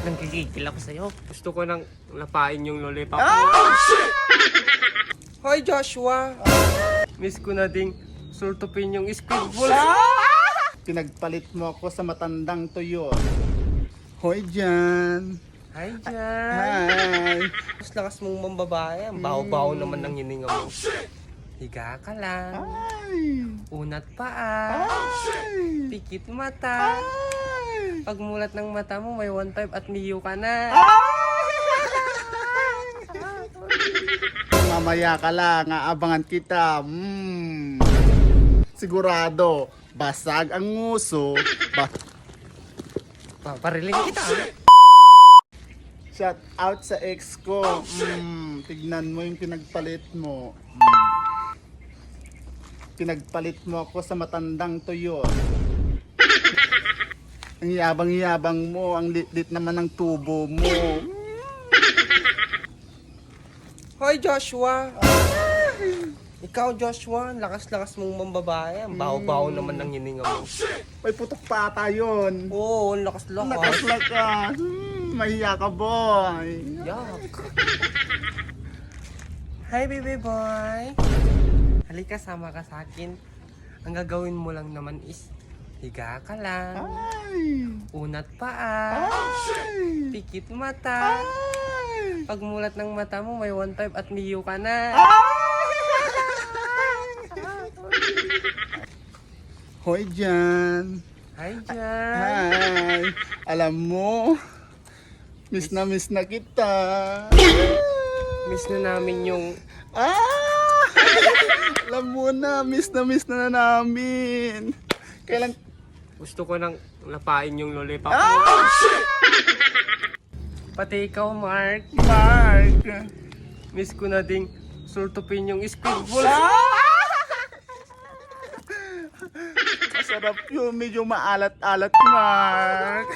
Nanggigigil ako sa'yo. Gusto ko nang lapain yung lollipop mo. Ah! Hoy Joshua! Miss ko na ding sultupin yung squid balls. Pinagpalit mo ako sa matandang tuyo. Hoy dyan. Hi dyan! Hi. Mas lakas mong mambabae. Ang baho-baho naman ng hininga mo. Higa ka lang. Ay. Unat paa. Ay. Pikit mata. Ay. Pagmulat ng mata mo, may 1-5 at miyo ka na. Mamaya ka lang, aabangan kita. Sigurado, basag ang nguso. Papariling kita. Shout out sa ex ko. Tignan mo yung pinagpalit mo. Pinagpalit mo ako sa matandang tuyo. Ang yabang-yabang mo, ang lit-lit naman ng tubo mo. Hoy Joshua! Ikaw Joshua, lakas-lakas mong mambabae. Ang baho-baho naman ng hininga mo. May putok pa ata yun. Oo, ang lakas-lakas. Nakaslakas. Mahiya ka, boy. Yak. Hi baby boy. Halika, sama ka sa akin. Ang gagawin mo lang naman is higa ka lang. Ay. Unat paa. Ay. Pikit mata. Ay. Pagmulat ng mata mo, may 1-5 at miyo ka na. Hoy dyan. Hi dyan. Hi. Alam mo, miss na kita. Miss na namin yung... Alam mo na, miss na namin. Kailan... Gusto ko nang lapain yung lollipop mo. Pati ikaw, Mark. Mark. Miss ko na ding sultupin yung squid balls. Masarap yun, medyo maalat-alat, Mark.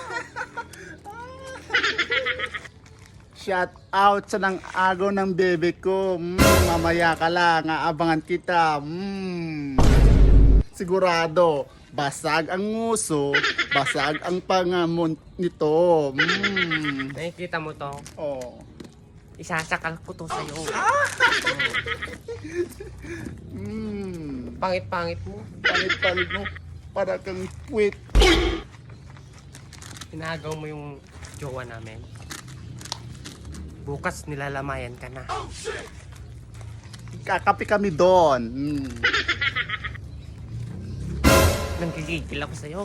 Shout out sa nang agaw ng bebe ko. Mamaya ka lang, aabangan kita. Sigurado, basag ang nguso, basag ang pangamon nito. Nakikita mo to? Oh. Isasakal ko to sa'yo. Pangit-pangit mo. Pangit-pangit mo, para kang puwit. Inagaw mo yung jowa namin. Bukas nilalamayan ka na. Kakapi kami doon. Nanggigigil ako sa'yo.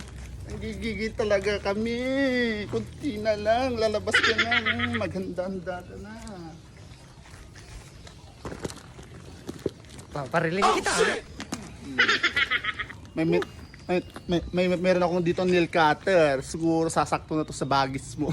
Nagigigil talaga kami. Kunti na lang, lalabas ka na. Maghanda-handa ka na. Papariling kita. Meron akong dito nail cutter. Siguro sasakto na to sa bagis mo.